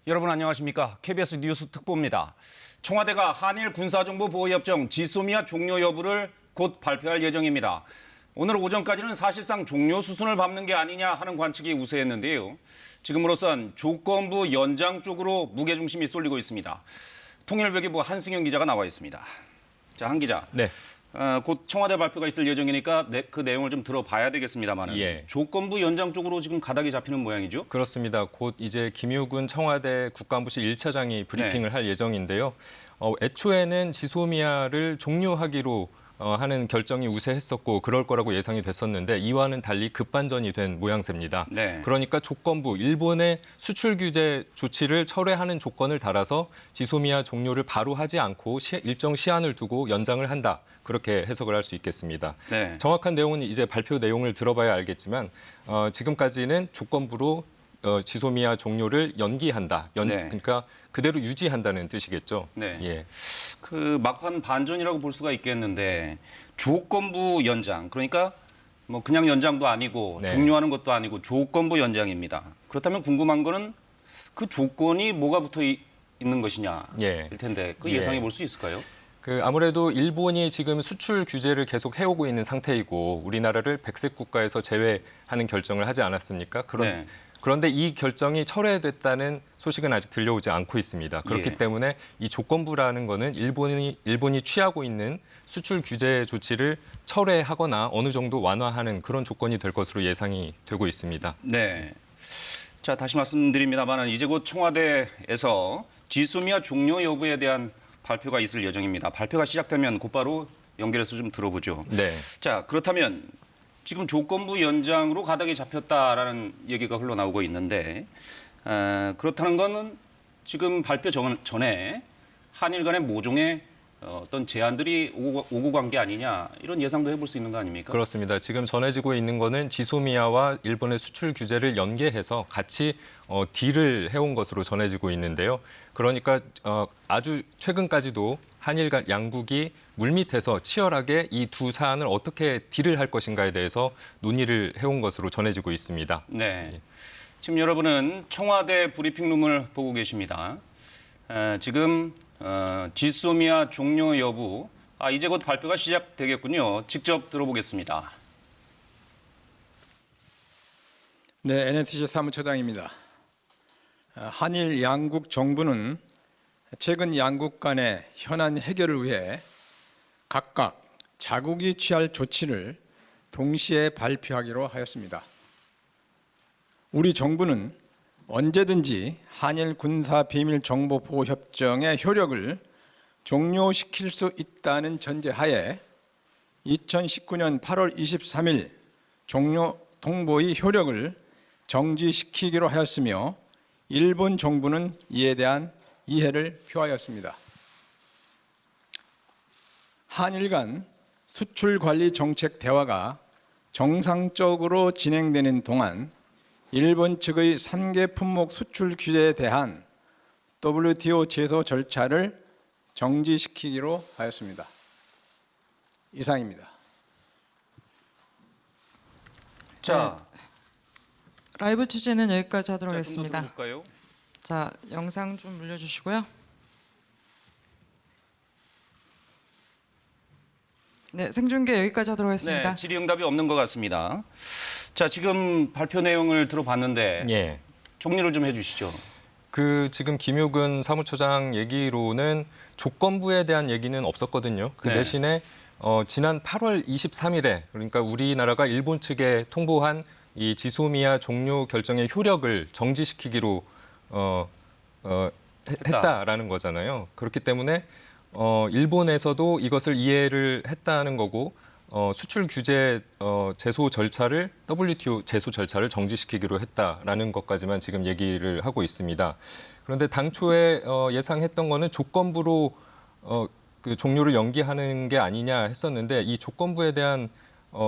여러분 안녕하십니까? KBS 뉴스 특보입니다. 청와대가 한일 군사정보보호협정 지소미아 종료 여부를 곧 발표할 예정입니다. 오늘 오전까지는 사실상 종료 수순을 밟는 게 아니냐 하는 관측이 우세했는데요. 지금으로선 조건부 연장 쪽으로 무게중심이 쏠리고 있습니다. 통일외교부 한승현 기자가 나와 있습니다. 자, 한 기자. 네. 곧 청와대 발표가 있을 예정이니까 그 내용을 좀 들어봐야 되겠습니다만 조건부 연장 쪽으로 지금 가닥이 잡히는 모양이죠? 그렇습니다. 곧 이제 김유군 청와대 국가안보실 1차장이 브리핑을 할 예정인데요. 애초에는 지소미아를 종료하기로 하는 결정이 우세했었고 그럴 거라고 예상이 됐었는데 이와는 달리 급반전이 된 모양새입니다. 네. 그러니까 조건부, 일본의 수출 규제 조치를 철회하는 조건을 달아서 지소미아 종료를 바로 하지 않고 일정 시한을 두고 연장을 한다. 그렇게 해석을 할 수 있겠습니다. 네. 정확한 내용은 이제 발표 내용을 들어봐야 알겠지만 지금까지는 조건부로 지소미아 종료를 연기한다. 네. 그러니까 그대로 유지한다는 뜻이겠죠. 네. 예. 그 막판 반전이라고 볼 수가 있겠는데 조건부 연장, 그러니까 뭐 그냥 연장도 아니고 네. 종료하는 것도 아니고 조건부 연장입니다. 그렇다면 궁금한 거는 그 조건이 뭐가 붙어 있는 것이냐일 예. 텐데 그 예. 예상해 볼 수 있을까요? 아무래도 일본이 지금 수출 규제를 계속 해오고 있는 상태이고 우리나라를 백색 국가에서 제외하는 결정을 하지 않았습니까? 네. 그런데 이 결정이 철회됐다는 소식은 아직 들려오지 않고 있습니다. 그렇기 예. 때문에 이 조건부라는 거는 일본이 취하고 있는 수출 규제 조치를 철회하거나 어느 정도 완화하는 그런 조건이 될 것으로 예상이 되고 있습니다. 네. 자, 다시 말씀드립니다만 이제 곧 청와대에서 지소미아 종료 여부에 대한 발표가 있을 예정입니다. 발표가 시작되면 곧바로 연결해서 좀 들어보죠. 네. 자, 그렇다면 지금 조건부 연장으로 가닥이 잡혔다라는 얘기가 흘러나오고 있는데 그렇다는 거는 지금 발표 전에 한일 간의 모종의 어떤 제안들이 오고 간 게 아니냐 이런 예상도 해볼 수 있는 거 아닙니까? 그렇습니다. 지금 전해지고 있는 거는 지소미아와 일본의 수출 규제를 연계해서 같이 딜을 해온 것으로 전해지고 있는데요. 그러니까 아주 최근까지도 한일 간 양국이 물밑에서 치열하게 이 두 사안을 어떻게 딜을 할 것인가에 대해서 논의를 해온 것으로 전해지고 있습니다. 네. 지금 여러분은 청와대 브리핑룸을 보고 계십니다. 지금 지소미아 종료 여부, 이제 곧 발표가 시작되겠군요. 직접 들어보겠습니다. 네, NNTC 사무처장입니다. 한일 양국 정부는 최근 양국 간의 현안 해결을 위해 각각 자국이 취할 조치를 동시에 발표하기로 하였습니다. 우리 정부는 언제든지 한일 군사 비밀 정보 보호 협정의 효력을 종료시킬 수 있다는 전제하에 2019년 8월 23일 종료 통보의 효력을 정지시키기로 하였으며 일본 정부는 이에 대한 이해를 표하였습니다. 한일 간 수출 관리 정책 대화가 정상적으로 진행되는 동안 일본 측의 3개 품목 수출 규제에 대한 WTO 제소 절차를 정지시키기로 하였습니다. 이상입니다. 자, 라이브 취재는 여기까지 하도록 하겠습니다. 볼까요? 자, 영상 좀 물려주시고요. 네, 생중계 여기까지 하도록 하겠습니다. 네, 질의응답이 없는 것 같습니다. 자, 지금 발표 내용을 들어봤는데 예. 정리를 좀 해주시죠. 지금 김유근 사무처장 얘기로는 조건부에 대한 얘기는 없었거든요. 그 네. 대신에 지난 8월 23일에 그러니까 우리나라가 일본 측에 통보한 이 지소미아 종료 결정의 효력을 정지시키기로 했다라는 거잖아요. 그렇기 때문에 일본에서도 이것을 이해를 했다는 거고 수출 규제 제소 절차를 WTO 제소 절차를 정지시키기로 했다라는 것까지만 지금 얘기를 하고 있습니다. 그런데 당초에 예상했던 거는 조건부로 그 종료를 연기하는 게 아니냐 했었는데 이 조건부에 대한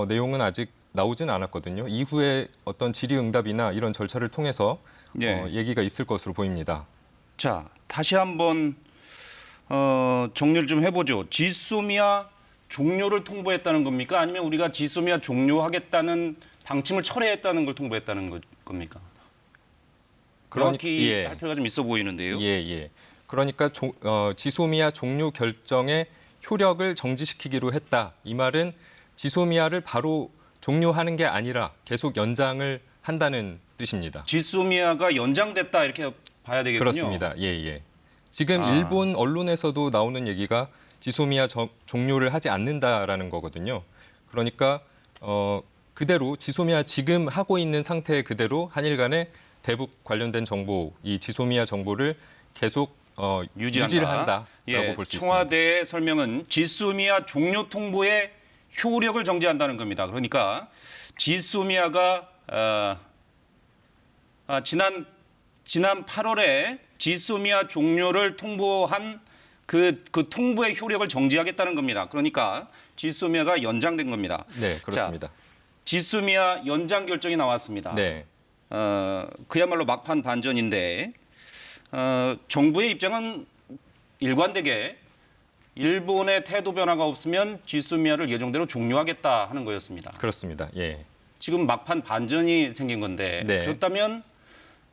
내용은 아직 나오진 않았거든요. 이후에 어떤 질의응답이나 이런 절차를 통해서 네. 얘기가 있을 것으로 보입니다. 자, 다시 한번 정리를 좀 해보죠. 지소미아 종료를 통보했다는 겁니까? 아니면 우리가 지소미아 종료하겠다는 방침을 철회했다는 걸 통보했다는 겁니까? 명확히 예. 할 필요가 좀 있어 보이는데요. 예. 그러니까 지소미아 종료 결정의 효력을 정지시키기로 했다. 이 말은 지소미아를 바로 종료하는 게 아니라 계속 연장을 한다는 뜻입니다. 지소미아가 연장됐다 이렇게 봐야 되겠군요. 그렇습니다. 예. 지금 아. 일본 언론에서도 나오는 얘기가 지소미아 종료를 하지 않는다라는 거거든요. 그러니까 그대로 지소미아 지금 하고 있는 상태 그대로 한일 간의 대북 관련된 정보, 이 지소미아 정보를 계속 유지를 한다라고 볼 수 있습니다. 청와대의 설명은 지소미아 종료 통보의 효력을 정지한다는 겁니다. 그러니까 지소미아가 지난 8월에 지소미아 종료를 통보한 그 통보의 효력을 정지하겠다는 겁니다. 그러니까 지소미아가 연장된 겁니다. 네, 그렇습니다. 자, 지소미아 연장 결정이 나왔습니다. 네. 그야말로 막판 반전인데 정부의 입장은 일관되게 일본의 태도 변화가 없으면 지소미아를 예정대로 종료하겠다 하는 거였습니다. 그렇습니다. 예. 지금 막판 반전이 생긴 건데 네. 그렇다면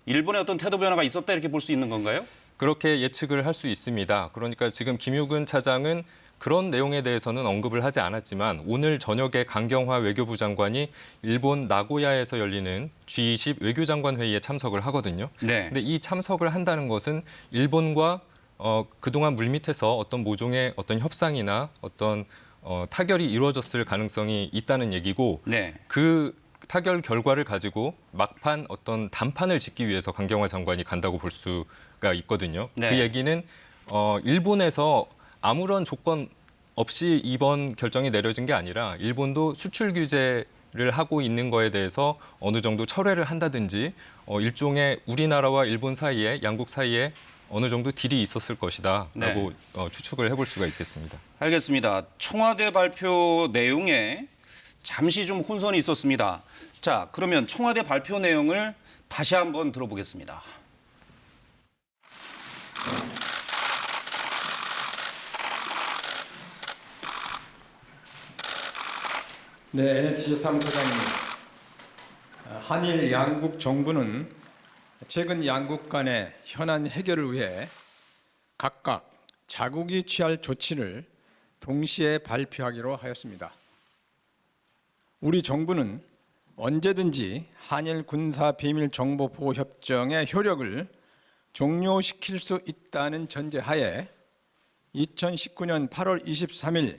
일본의 어떤 태도 변화가 있었다 이렇게 볼 수 있는 건가요? 그렇게 예측을 할 수 있습니다. 그러니까 지금 김유근 차장은 그런 내용에 대해서는 언급을 하지 않았지만 오늘 저녁에 강경화 외교부 장관이 일본 나고야에서 열리는 G20 외교장관 회의에 참석을 하거든요. 네. 근데 이 참석을 한다는 것은 일본과 그동안 물밑에서 어떤 모종의 어떤 협상이나 어떤 타결이 이루어졌을 가능성이 있다는 얘기고 네. 그 타결 결과를 가지고 막판 어떤 단판을 짓기 위해서 강경화 장관이 간다고 볼 수가 있거든요. 네. 그 얘기는 일본에서 아무런 조건 없이 이번 결정이 내려진 게 아니라 일본도 수출 규제를 하고 있는 거에 대해서 어느 정도 철회를 한다든지 일종의 우리나라와 일본 사이에 양국 사이에 어느 정도 딜이 있었을 것이다라고 네. 추측을 해볼 수가 있겠습니다. 알겠습니다. 청와대 발표 내용에 잠시 좀 혼선이 있었습니다. 자, 그러면 청와대 발표 내용을 다시 한번 들어보겠습니다. 네, NHK 사무처장님. 한일 양국 정부는 최근 양국 간의 현안 해결을 위해 각각 자국이 취할 조치를 동시에 발표하기로 하였습니다. 우리 정부는 언제든지 한일 군사 비밀 정보 보호 협정의 효력을 종료시킬 수 있다는 전제하에 2019년 8월 23일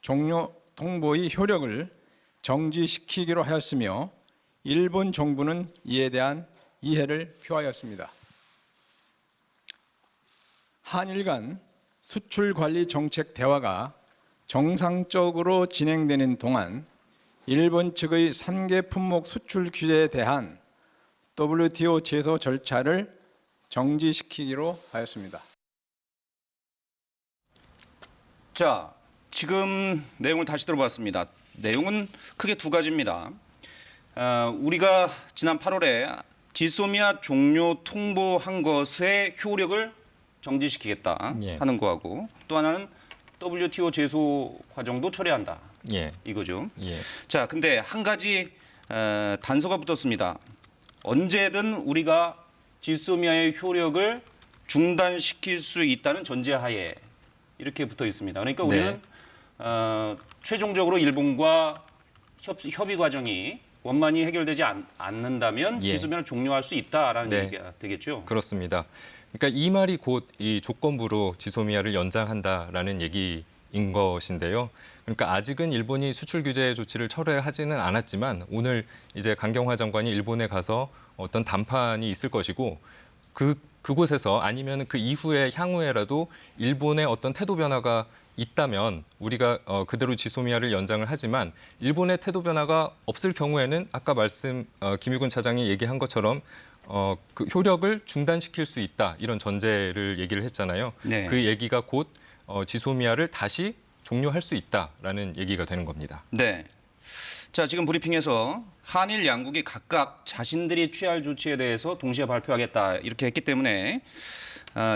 종료 통보의 효력을 정지시키기로 하였으며 일본 정부는 이에 대한 이해를 표하였습니다. 한일 간 수출 관리 정책 대화가 정상적으로 진행되는 동안 일본 측의 3개 품목 수출 규제에 대한 WTO 제소 절차를 정지시키기로 하였습니다. 자, 지금 내용을 다시 들어봤습니다. 내용은 크게 두 가지입니다. 우리가 지난 8월에 지소미아 종료 통보한 것의 효력을 정지시키겠다 예. 하는 거하고 또 하나는 WTO 제소 과정도 철회한다 예. 이거죠. 예. 자, 근데 한 가지 단서가 붙었습니다. 언제든 우리가 지소미아의 효력을 중단시킬 수 있다는 전제하에 이렇게 붙어 있습니다. 그러니까 우리는 최종적으로 일본과 협의 과정이 원만히 해결되지 않는다면 예. 지소미아를 종료할 수 있다라는 네. 얘기가 되겠죠. 그렇습니다. 그러니까 이 말이 곧 이 조건부로 지소미아를 연장한다라는 얘기인 것인데요. 그러니까 아직은 일본이 수출 규제 조치를 철회하지는 않았지만 오늘 이제 강경화 장관이 일본에 가서 어떤談판이 있을 것이고 그곳에서 아니면 그 이후에 향후에라도 일본의 어떤 태도 변화가 있다면 우리가 그대로 지소미아를 연장을 하지만 일본의 태도 변화가 없을 경우에는 아까 김유근 차장이 얘기한 것처럼 그 효력을 중단시킬 수 있다 이런 전제를 얘기를 했잖아요. 네. 그 얘기가 곧 지소미아를 다시 종료할 수 있다라는 얘기가 되는 겁니다. 네. 자, 지금 브리핑에서 한일 양국이 각각 자신들이 취할 조치에 대해서 동시에 발표하겠다 이렇게 했기 때문에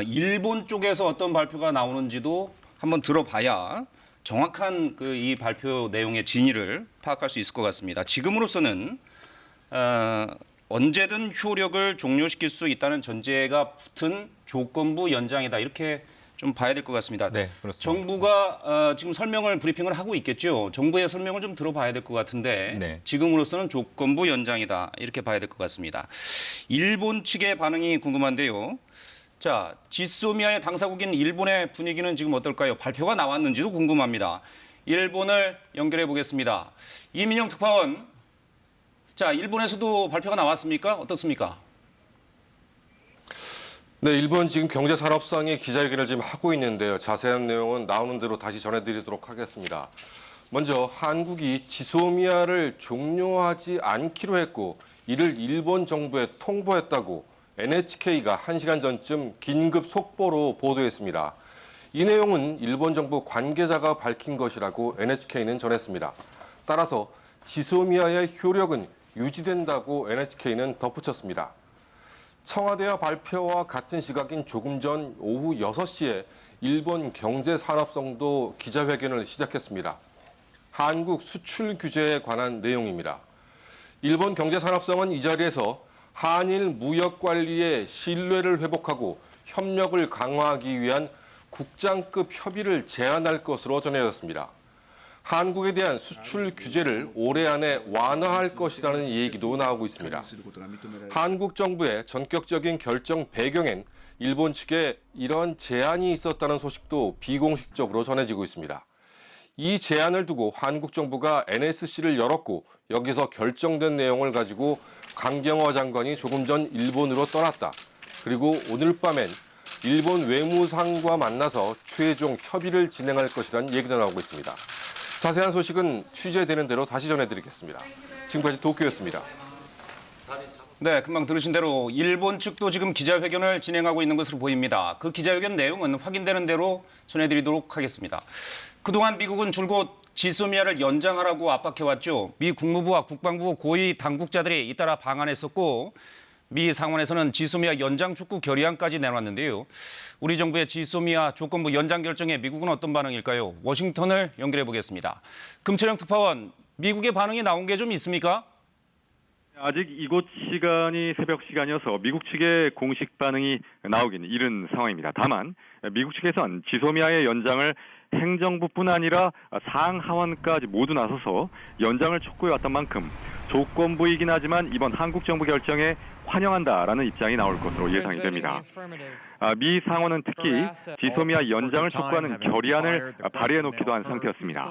일본 쪽에서 어떤 발표가 나오는지도 한번 들어봐야 정확한 이 발표 내용의 진위를 파악할 수 있을 것 같습니다. 지금으로서는 언제든 효력을 종료시킬 수 있다는 전제가 붙은 조건부 연장이다. 이렇게 좀 봐야 될 것 같습니다. 네, 그렇습니다. 정부가 지금 설명을 브리핑을 하고 있겠죠. 정부의 설명을 좀 들어봐야 될 것 같은데 네. 지금으로서는 조건부 연장이다. 이렇게 봐야 될 것 같습니다. 일본 측의 반응이 궁금한데요. 자, 지소미아의 당사국인 일본의 분위기는 지금 어떨까요? 발표가 나왔는지도 궁금합니다. 일본을 연결해 보겠습니다. 이민영 특파원. 자, 일본에서도 발표가 나왔습니까? 어떻습니까? 네, 일본 지금 경제산업상의 기자회견을 지금 하고 있는데요. 자세한 내용은 나오는 대로 다시 전해드리도록 하겠습니다. 먼저 한국이 지소미아를 종료하지 않기로 했고 이를 일본 정부에 통보했다고 NHK가 1시간 전쯤 긴급 속보로 보도했습니다. 이 내용은 일본 정부 관계자가 밝힌 것이라고 NHK는 전했습니다. 따라서 지소미아의 효력은 유지된다고 NHK는 덧붙였습니다. 청와대와 발표와 같은 시각인 조금 전 오후 6시에 일본 경제산업성도 기자회견을 시작했습니다. 한국 수출 규제에 관한 내용입니다. 일본 경제산업성은 이 자리에서 한일 무역 관리의 신뢰를 회복하고 협력을 강화하기 위한 국장급 협의를 제안할 것으로 전해졌습니다. 한국에 대한 수출 규제를 올해 안에 완화할 것이라는 얘기도 나오고 있습니다. 한국 정부의 전격적인 결정 배경엔 일본 측에 이런 제안이 있었다는 소식도 비공식적으로 전해지고 있습니다. 이 제안을 두고 한국 정부가 NSC를 열었고 여기서 결정된 내용을 가지고 강경화 장관이 조금 전 일본으로 떠났다. 그리고 오늘 밤엔 일본 외무상과 만나서 최종 협의를 진행할 것이라는 얘기도 나오고 있습니다. 자세한 소식은 취재되는 대로 다시 전해드리겠습니다. 지금까지 도쿄였습니다. 네, 금방 들으신 대로 일본 측도 지금 기자회견을 진행하고 있는 것으로 보입니다. 그 기자회견 내용은 확인되는 대로 전해드리도록 하겠습니다. 그동안 미국은 줄곧 지소미아를 연장하라고 압박해왔죠. 미 국무부와 국방부 고위 당국자들이 잇따라 방한했었고 미 상원에서는 지소미아 연장 촉구 결의안까지 내놨는데요. 우리 정부의 지소미아 조건부 연장 결정에 미국은 어떤 반응일까요? 워싱턴을 연결해 보겠습니다. 금철영 특파원, 미국의 반응이 나온 게 좀 있습니까? 아직 이곳 시간이 새벽 시간이어서 미국 측의 공식 반응이 나오긴 이른 상황입니다. 다만 미국 측에선 지소미아의 연장을 행정부뿐 아니라 상하원까지 모두 나서서 연장을 촉구해왔던 만큼 조건부이긴 하지만 이번 한국 정부 결정에 환영한다라는 입장이 나올 것으로 예상이 됩니다. 미 상원은 특히 지소미아 연장을 촉구하는 결의안을 발의해놓기도 한 상태였습니다.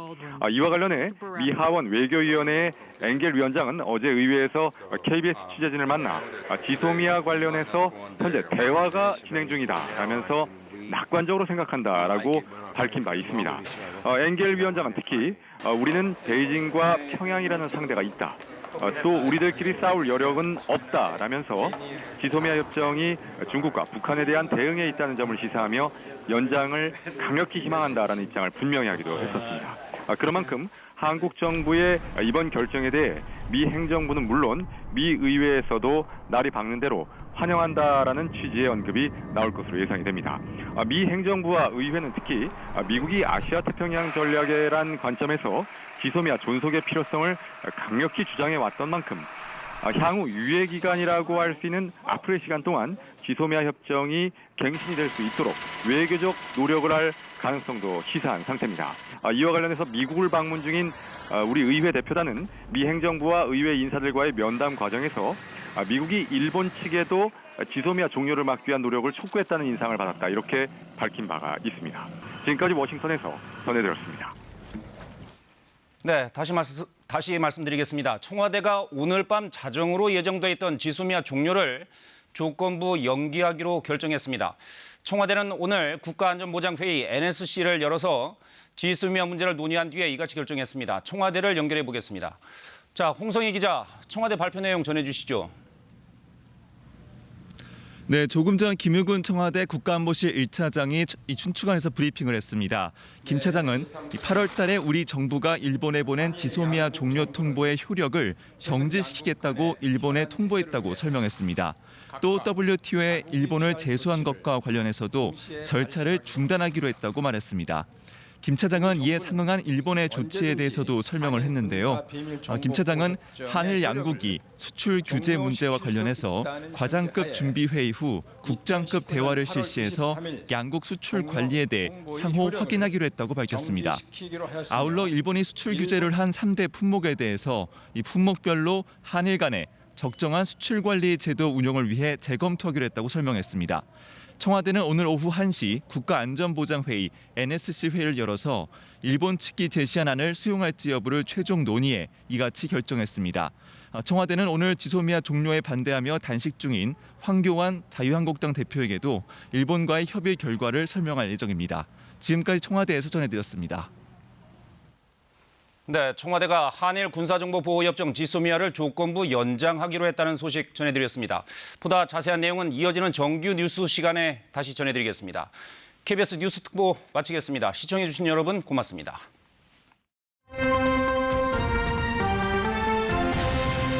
이와 관련해 미 하원 외교위원회의 엥겔 위원장은 어제 의회에서 KBS 취재진을 만나 지소미아 관련해서 현재 대화가 진행 중이다 라면서 낙관적으로 생각한다라고 밝힌 바 있습니다. 엥겔 위원장은 특히 우리는 베이징과 평양이라는 상대가 있다. 또 우리들끼리 싸울 여력은 없다라면서 지소미아 협정이 중국과 북한에 대한 대응에 있다는 점을 시사하며 연장을 강력히 희망한다라는 입장을 분명히 하기도 했었습니다. 그런 만큼 한국 정부의 이번 결정에 대해 미 행정부는 물론 미 의회에서도 날이 밝는 대로 환영한다라는 취지의 언급이 나올 것으로 예상이 됩니다. 미 행정부와 의회는 특히 미국이 아시아 태평양 전략이란 관점에서 지소미아 존속의 필요성을 강력히 주장해 왔던 만큼 향후 유예 기간이라고 할 수 있는 앞으로의 시간 동안 지소미아 협정이 갱신이 될 수 있도록 외교적 노력을 할 가능성도 시사한 상태입니다. 이와 관련해서 미국을 방문 중인 우리 의회 대표단은 미 행정부와 의회 인사들과의 면담 과정에서 미국이 일본 측에도 지소미아 종료를 막기 위한 노력을 촉구했다는 인상을 받았다. 이렇게 밝힌 바가 있습니다. 지금까지 워싱턴에서 전해드렸습니다. 네, 다시 말씀드리겠습니다. 청와대가 오늘 밤 자정으로 예정돼 있던 지소미아 종료를 조건부 연기하기로 결정했습니다. 청와대는 오늘 국가안전보장회의 NSC를 열어서 지소미아 문제를 논의한 뒤에 이같이 결정했습니다. 청와대를 연결해 보겠습니다. 자, 홍성희 기자, 청와대 발표 내용 전해주시죠. 네, 조금 전 김유근 청와대 국가안보실 1차장이 이 춘추관에서 브리핑을 했습니다. 김 차장은 8월 달에 우리 정부가 일본에 보낸 지소미아 종료 통보의 효력을 정지시키겠다고 일본에 통보했다고 설명했습니다. 또 WTO에 일본을 제소한 것과 관련해서도 절차를 중단하기로 했다고 말했습니다. 김 차장은 이에 상응한 일본의 조치에 대해서도 설명을 했는데요. 김 차장은 한일 양국이 수출 규제 문제와 관련해서 과장급 준비 회의 후 국장급 대화를 실시해서 양국 수출 관리에 대해 상호 확인하기로 했다고 밝혔습니다. 아울러 일본이 수출 규제를 한 3대 품목에 대해서 이 품목별로 한일 간에 적정한 수출 관리 제도 운영을 위해 재검토하기로 했다고 설명했습니다. 청와대는 오늘 오후 1시 국가안전보장회의 NSC 회의를 열어서 일본 측이 제시한 안을 수용할지 여부를 최종 논의해 이같이 결정했습니다. 청와대는 오늘 지소미아 종료에 반대하며 단식 중인 황교안 자유한국당 대표에게도 일본과의 협의 결과를 설명할 예정입니다. 지금까지 청와대에서 전해드렸습니다. 네, 청와대가 한일 군사정보보호협정 지소미아를 조건부 연장하기로 했다는 소식 전해드렸습니다. 보다 자세한 내용은 이어지는 정규 뉴스 시간에 다시 전해드리겠습니다. KBS 뉴스 특보 마치겠습니다. 시청해주신 여러분 고맙습니다.